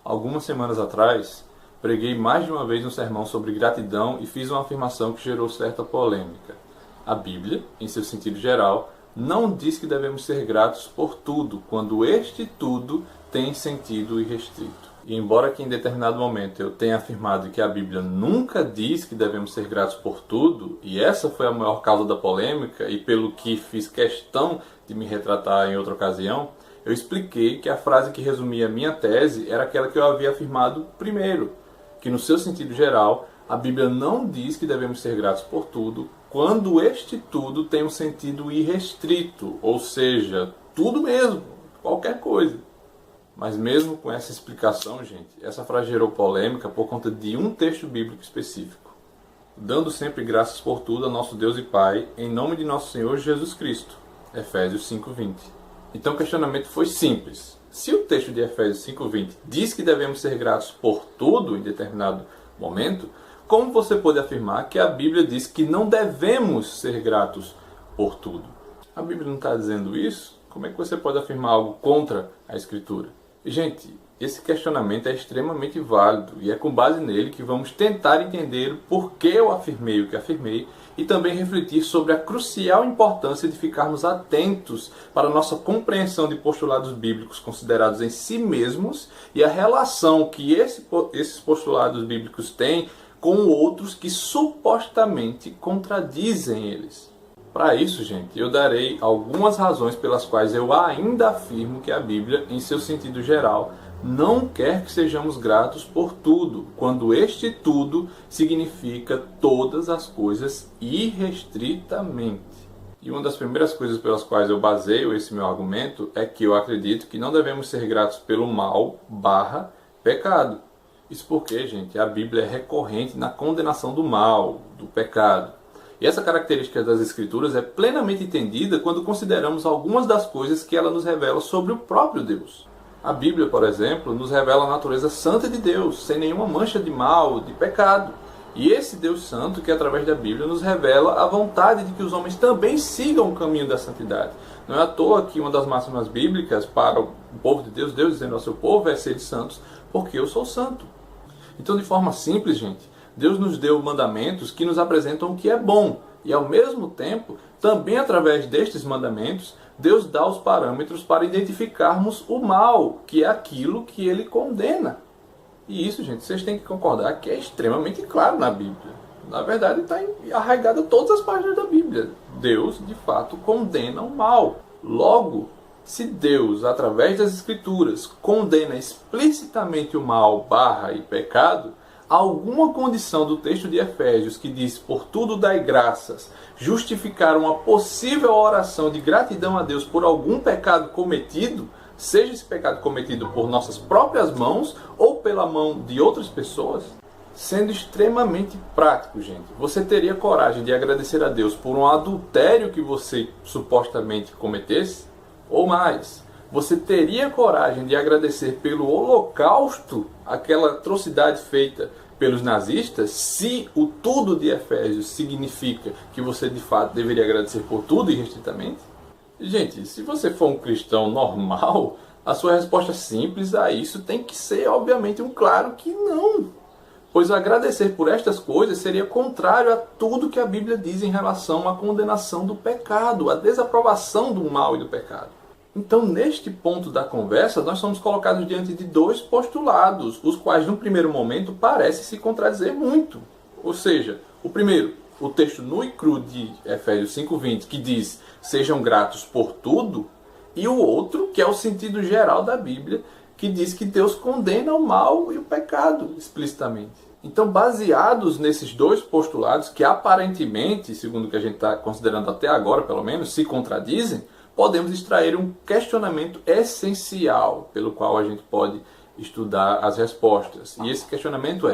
Algumas semanas atrás, preguei mais de uma vez um sermão sobre gratidão e fiz uma afirmação que gerou certa polêmica. A Bíblia, em seu sentido geral, não diz que devemos ser gratos por tudo, quando este tudo tem sentido irrestrito. E embora que em determinado momento eu tenha afirmado que a Bíblia nunca diz que devemos ser gratos por tudo, e essa foi a maior causa da polêmica, e pelo que fiz questão de me retratar em outra ocasião, eu expliquei que a frase que resumia a minha tese era aquela que eu havia afirmado primeiro, que no seu sentido geral, a Bíblia não diz que devemos ser gratos por tudo, quando este tudo tem um sentido irrestrito, ou seja, tudo mesmo, qualquer coisa. Mas mesmo com essa explicação, gente, essa frase gerou polêmica por conta de um texto bíblico específico. Dando sempre graças por tudo a nosso Deus e Pai, em nome de nosso Senhor Jesus Cristo. Efésios 5:20. Então o questionamento foi simples. Se o texto de Efésios 5:20 diz que devemos ser gratos por tudo em determinado momento, como você pode afirmar que a Bíblia diz que não devemos ser gratos por tudo? A Bíblia não está dizendo isso? Como é que você pode afirmar algo contra a Escritura? Gente, esse questionamento é extremamente válido e é com base nele que vamos tentar entender por que eu afirmei o que afirmei e também refletir sobre a crucial importância de ficarmos atentos para a nossa compreensão de postulados bíblicos considerados em si mesmos e a relação que esses postulados bíblicos têm com outros que supostamente contradizem eles. Para isso, gente, eu darei algumas razões pelas quais eu ainda afirmo que a Bíblia, em seu sentido geral, não quer que sejamos gratos por tudo, quando este tudo significa todas as coisas irrestritamente. E uma das primeiras coisas pelas quais eu baseio esse meu argumento é que eu acredito que não devemos ser gratos pelo mal/pecado. Isso porque, gente, a Bíblia é recorrente na condenação do mal, do pecado. E essa característica das Escrituras é plenamente entendida quando consideramos algumas das coisas que ela nos revela sobre o próprio Deus. A Bíblia, por exemplo, nos revela a natureza santa de Deus, sem nenhuma mancha de mal, de pecado. E esse Deus santo que, através da Bíblia, nos revela a vontade de que os homens também sigam o caminho da santidade. Não é à toa que uma das máximas bíblicas para o povo de Deus, Deus dizendo ao seu povo, é ser santos, porque eu sou santo. Então, de forma simples, gente, Deus nos deu mandamentos que nos apresentam o que é bom. E, ao mesmo tempo, também através destes mandamentos, Deus dá os parâmetros para identificarmos o mal, que é aquilo que Ele condena. E isso, gente, vocês têm que concordar que é extremamente claro na Bíblia. Na verdade, está arraigado em todas as páginas da Bíblia. Deus, de fato, condena o mal. Logo, se Deus, através das Escrituras, condena explicitamente o mal/e pecado, alguma condição do texto de Efésios que diz por tudo dai graças, justificar uma possível oração de gratidão a Deus por algum pecado cometido, seja esse pecado cometido por nossas próprias mãos ou pela mão de outras pessoas? Sendo extremamente prático, gente, você teria coragem de agradecer a Deus por um adultério que você supostamente cometesse? Ou mais, você teria coragem de agradecer pelo holocausto, aquela atrocidade feita pelos nazistas, se o tudo de Efésios significa que você de fato deveria agradecer por tudo irrestritamente? Gente, se você for um cristão normal, a sua resposta simples a isso tem que ser, obviamente, um claro que não. Pois agradecer por estas coisas seria contrário a tudo que a Bíblia diz em relação à condenação do pecado, à desaprovação do mal e do pecado. Então, neste ponto da conversa, nós somos colocados diante de dois postulados, os quais, num primeiro momento, parecem se contradizer muito. Ou seja, o primeiro, o texto nu e cru de Efésios 5:20, que diz, sejam gratos por tudo, e o outro, que é o sentido geral da Bíblia, que diz que Deus condena o mal e o pecado, explicitamente. Então, baseados nesses dois postulados, que aparentemente, segundo o que a gente está considerando até agora, pelo menos, se contradizem, podemos extrair um questionamento essencial pelo qual a gente pode estudar as respostas. E esse questionamento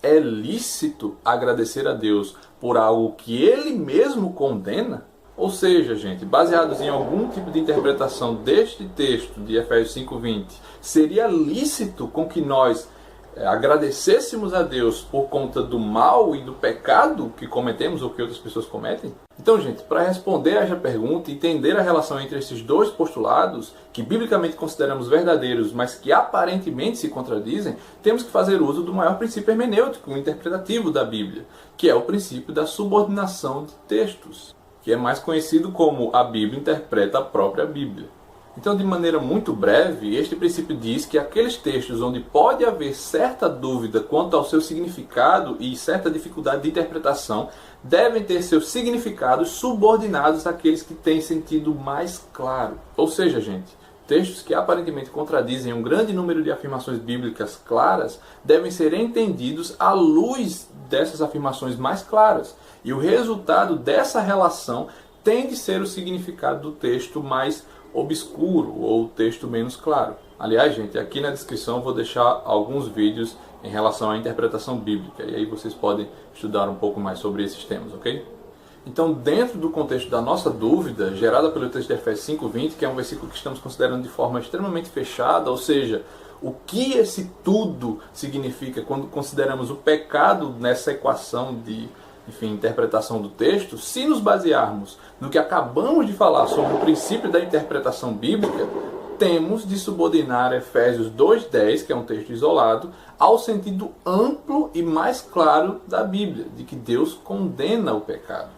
é lícito agradecer a Deus por algo que Ele mesmo condena? Ou seja, gente, baseados em algum tipo de interpretação deste texto de Efésios 5:20, seria lícito com que nós agradecêssemos a Deus por conta do mal e do pecado que cometemos ou que outras pessoas cometem? Então, gente, para responder a essa pergunta e entender a relação entre esses dois postulados, que biblicamente consideramos verdadeiros, mas que aparentemente se contradizem, temos que fazer uso do maior princípio hermenêutico, interpretativo da Bíblia, que é o princípio da subordinação de textos, que é mais conhecido como a Bíblia interpreta a própria Bíblia. Então, de maneira muito breve, este princípio diz que aqueles textos onde pode haver certa dúvida quanto ao seu significado e certa dificuldade de interpretação devem ter seus significados subordinados àqueles que têm sentido mais claro. Ou seja, gente, textos que aparentemente contradizem um grande número de afirmações bíblicas claras devem ser entendidos à luz dessas afirmações mais claras. E o resultado dessa relação tem de ser o significado do texto mais obscuro ou texto menos claro. Aliás, gente, aqui na descrição eu vou deixar alguns vídeos em relação à interpretação bíblica, e aí vocês podem estudar um pouco mais sobre esses temas, ok? Então, dentro do contexto da nossa dúvida, gerada pelo texto de Efésios 5:20, que é um versículo que estamos considerando de forma extremamente fechada, ou seja, o que esse tudo significa quando consideramos o pecado nessa equação de interpretação do texto, se nos basearmos no que acabamos de falar sobre o princípio da interpretação bíblica, temos de subordinar Efésios 2:10, que é um texto isolado, ao sentido amplo e mais claro da Bíblia, de que Deus condena o pecado.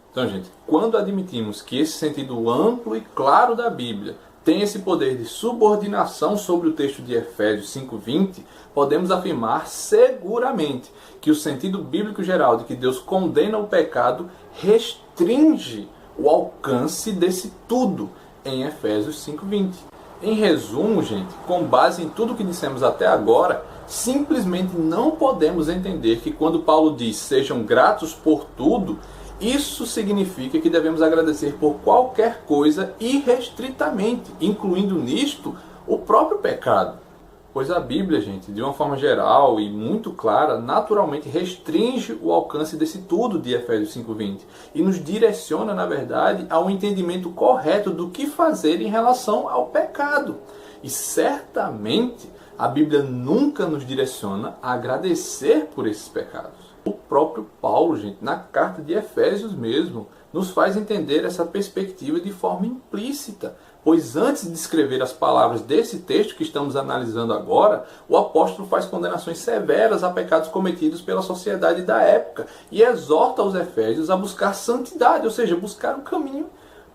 Então, gente, quando admitimos que esse sentido amplo e claro da Bíblia tem esse poder de subordinação sobre o texto de Efésios 5:20, podemos afirmar seguramente que o sentido bíblico geral de que Deus condena o pecado restringe o alcance desse tudo em Efésios 5:20. Em resumo, gente, com base em tudo que dissemos até agora, simplesmente não podemos entender que quando Paulo diz sejam gratos por tudo, isso significa que devemos agradecer por qualquer coisa irrestritamente, incluindo nisto o próprio pecado. Pois a Bíblia, gente, de uma forma geral e muito clara, naturalmente restringe o alcance desse tudo de Efésios 5:20 e nos direciona, na verdade, ao entendimento correto do que fazer em relação ao pecado. E certamente a Bíblia nunca nos direciona a agradecer por esses pecados. O próprio Paulo, gente, na carta de Efésios mesmo, nos faz entender essa perspectiva de forma implícita. Pois antes de escrever as palavras desse texto que estamos analisando agora, o apóstolo faz condenações severas a pecados cometidos pela sociedade da época e exorta os efésios a buscar santidade, ou seja, buscar o caminho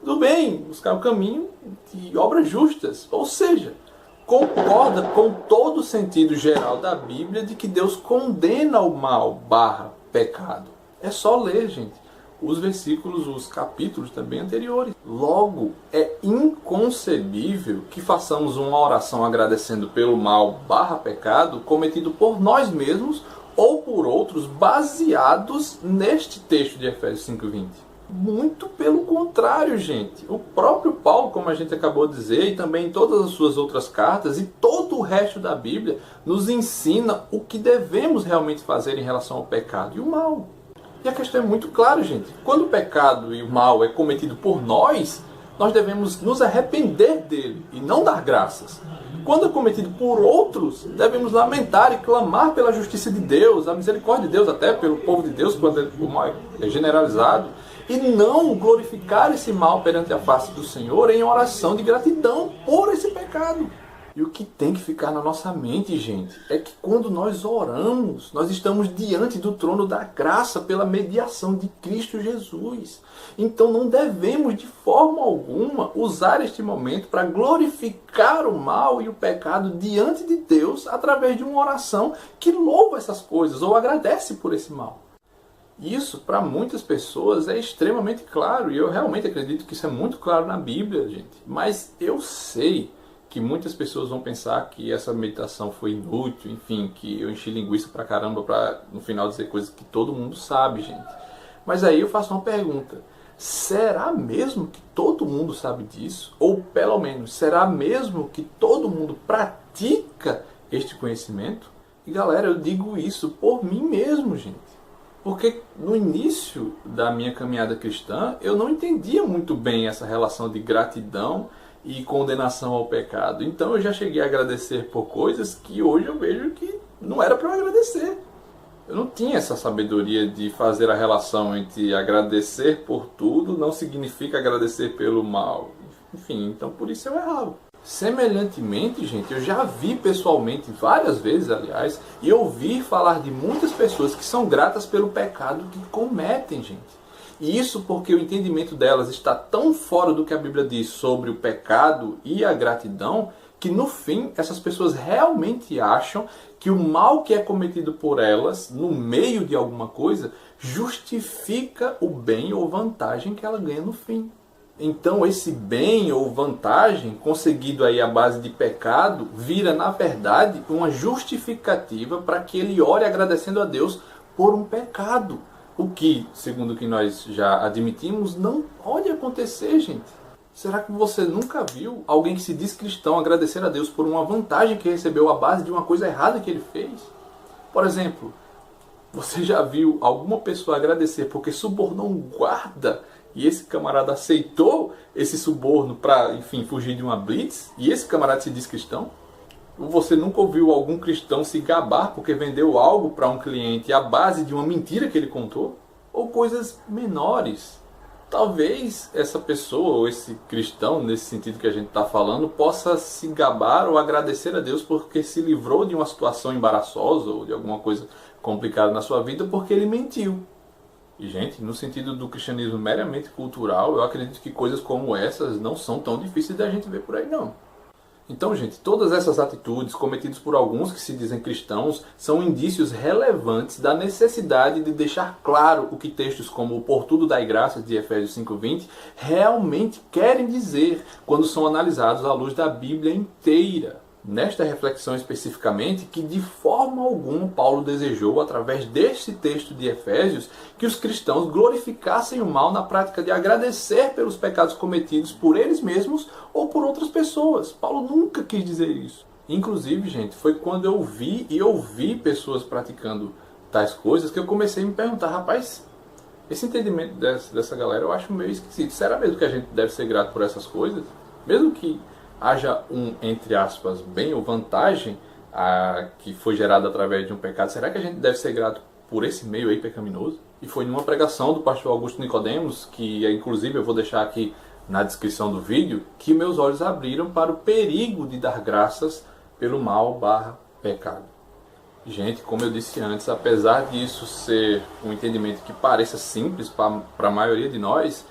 do bem, buscar o caminho de obras justas. Ou seja, concorda com todo o sentido geral da Bíblia de que Deus condena o mal / pecado. É só ler, gente, os versículos, os capítulos também anteriores. Logo, é inconcebível que façamos uma oração agradecendo pelo mal / pecado cometido por nós mesmos ou por outros baseados neste texto de Efésios 5:20. Muito pelo contrário, gente. O próprio Paulo, como a gente acabou de dizer, e também em todas as suas outras cartas e todo o resto da Bíblia, nos ensina o que devemos realmente fazer em relação ao pecado e o mal. E a questão é muito clara, gente. Quando o pecado e o mal é cometido por nós, nós devemos nos arrepender dele e não dar graças. Quando é cometido por outros, devemos lamentar e clamar pela justiça de Deus, a misericórdia de Deus, até pelo povo de Deus, quando o mal é generalizado, e não glorificar esse mal perante a face do Senhor em oração de gratidão por esse pecado. E o que tem que ficar na nossa mente, gente, é que quando nós oramos, nós estamos diante do trono da graça pela mediação de Cristo Jesus. Então não devemos de forma alguma usar este momento para glorificar o mal e o pecado diante de Deus através de uma oração que louva essas coisas ou agradece por esse mal. Isso, para muitas pessoas, é extremamente claro, e eu realmente acredito que isso é muito claro na Bíblia, gente. Mas eu sei que muitas pessoas vão pensar que essa meditação foi inútil, enfim, que eu enchi linguiça pra caramba pra no final dizer coisas que todo mundo sabe, gente. Mas aí eu faço uma pergunta: será mesmo que todo mundo sabe disso? Ou pelo menos, será mesmo que todo mundo pratica este conhecimento? E galera, eu digo isso por mim mesmo, gente. Porque no início da minha caminhada cristã, eu não entendia muito bem essa relação de gratidão e condenação ao pecado. Então eu já cheguei a agradecer por coisas que hoje eu vejo que não era para eu agradecer. Eu não tinha essa sabedoria de fazer a relação entre agradecer por tudo não significa agradecer pelo mal. Enfim, então por isso eu errava. Semelhantemente, gente, eu já vi pessoalmente várias vezes, aliás, e ouvi falar de muitas pessoas que são gratas pelo pecado que cometem, gente. E isso porque o entendimento delas está tão fora do que a Bíblia diz sobre o pecado e a gratidão, que no fim essas pessoas realmente acham que o mal que é cometido por elas, no meio de alguma coisa, justifica o bem ou vantagem que ela ganha no fim. Então esse bem ou vantagem conseguido aí à base de pecado vira, na verdade, uma justificativa para que ele ore agradecendo a Deus por um pecado. O que, segundo o que nós já admitimos, não pode acontecer, gente. Será que você nunca viu alguém que se diz cristão agradecer a Deus por uma vantagem que recebeu à base de uma coisa errada que ele fez? Por exemplo, você já viu alguma pessoa agradecer porque subornou um guarda e esse camarada aceitou esse suborno para, enfim, fugir de uma blitz e esse camarada se diz cristão? Ou você nunca ouviu algum cristão se gabar porque vendeu algo para um cliente à base de uma mentira que ele contou? Ou coisas menores? Talvez essa pessoa ou esse cristão, nesse sentido que a gente está falando, possa se gabar ou agradecer a Deus porque se livrou de uma situação embaraçosa ou de alguma coisa complicada na sua vida porque ele mentiu. E, gente, no sentido do cristianismo meramente cultural, eu acredito que coisas como essas não são tão difíceis da gente ver por aí, não. Então, gente, todas essas atitudes cometidas por alguns que se dizem cristãos são indícios relevantes da necessidade de deixar claro o que textos como o Por Tudo Dai Graças de Efésios 5:20 realmente querem dizer quando são analisados à luz da Bíblia inteira. Nesta reflexão especificamente, que de forma alguma Paulo desejou, através deste texto de Efésios, que os cristãos glorificassem o mal na prática de agradecer pelos pecados cometidos por eles mesmos ou por outras pessoas. Paulo nunca quis dizer isso. Inclusive, gente, foi quando eu vi e ouvi pessoas praticando tais coisas que eu comecei a me perguntar, rapaz, esse entendimento dessa galera eu acho meio esquisito. Será mesmo que a gente deve ser grato por essas coisas? Mesmo que haja entre aspas, bem ou vantagem que foi gerada através de um pecado, será que a gente deve ser grato por esse meio aí pecaminoso? E foi numa pregação do pastor Augusto Nicodemos, que inclusive eu vou deixar aqui na descrição do vídeo, que meus olhos abriram para o perigo de dar graças pelo mal/pecado. Gente, como eu disse antes, apesar disso ser um entendimento que pareça simples para a maioria de nós,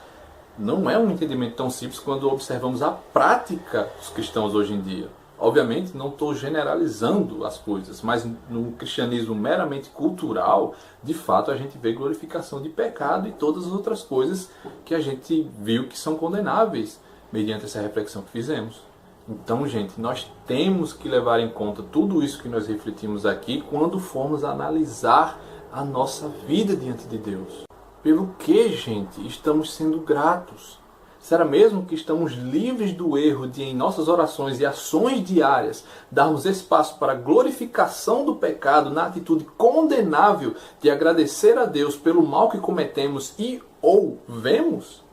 não é um entendimento tão simples quando observamos a prática dos cristãos hoje em dia. Obviamente, não estou generalizando as coisas, mas no cristianismo meramente cultural, de fato, a gente vê glorificação de pecado e todas as outras coisas que a gente viu que são condenáveis mediante essa reflexão que fizemos. Então, gente, nós temos que levar em conta tudo isso que nós refletimos aqui quando formos analisar a nossa vida diante de Deus. Pelo que, gente, estamos sendo gratos? Será mesmo que estamos livres do erro de, em nossas orações e ações diárias, darmos espaço para a glorificação do pecado na atitude condenável de agradecer a Deus pelo mal que cometemos e ou vemos?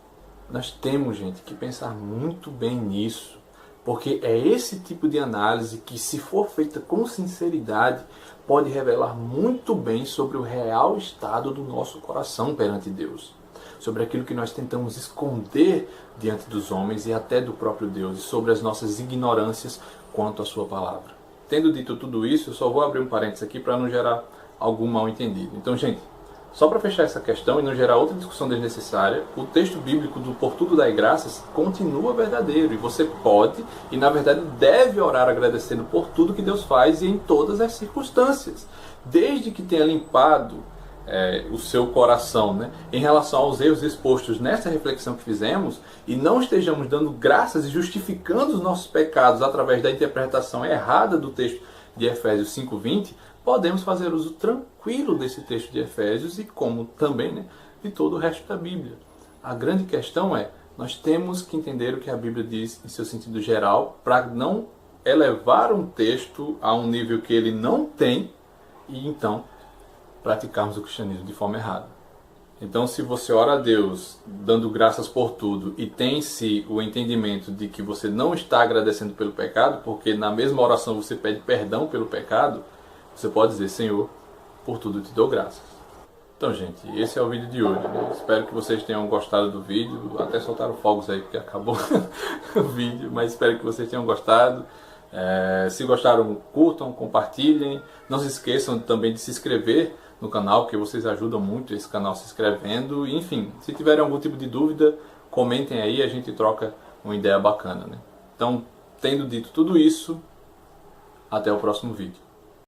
Nós temos, gente, que pensar muito bem nisso, porque é esse tipo de análise que, se for feita com sinceridade, pode revelar muito bem sobre o real estado do nosso coração perante Deus. Sobre aquilo que nós tentamos esconder diante dos homens e até do próprio Deus, e sobre as nossas ignorâncias quanto à sua palavra. Tendo dito tudo isso, eu só vou abrir um parênteses aqui para não gerar algum mal entendido. Então, gente, só para fechar essa questão e não gerar outra discussão desnecessária, o texto bíblico do Por Tudo Dai Graças continua verdadeiro, e você pode e na verdade deve orar agradecendo por tudo que Deus faz e em todas as circunstâncias, desde que tenha limpado o seu coração, né, em relação aos erros expostos nessa reflexão que fizemos, e não estejamos dando graças e justificando os nossos pecados através da interpretação errada do texto de Efésios 5:20, podemos fazer uso tranquilo desse texto de Efésios e como também, né, de todo o resto da Bíblia. A grande questão é, nós temos que entender o que a Bíblia diz em seu sentido geral para não elevar um texto a um nível que ele não tem e então praticarmos o cristianismo de forma errada. Então, se você ora a Deus dando graças por tudo e tem-se o entendimento de que você não está agradecendo pelo pecado, porque na mesma oração você pede perdão pelo pecado, você pode dizer, Senhor, por tudo te dou graças. Então, gente, esse é o vídeo de hoje. Espero que vocês tenham gostado do vídeo. Até soltaram fogos aí porque acabou o vídeo, mas espero que vocês tenham gostado. Se gostaram, curtam, compartilhem. Não se esqueçam também de se inscrever no canal, porque vocês ajudam muito esse canal se inscrevendo. E, enfim, se tiverem algum tipo de dúvida, comentem aí, a gente troca uma ideia bacana, né? Então, tendo dito tudo isso, até o próximo vídeo.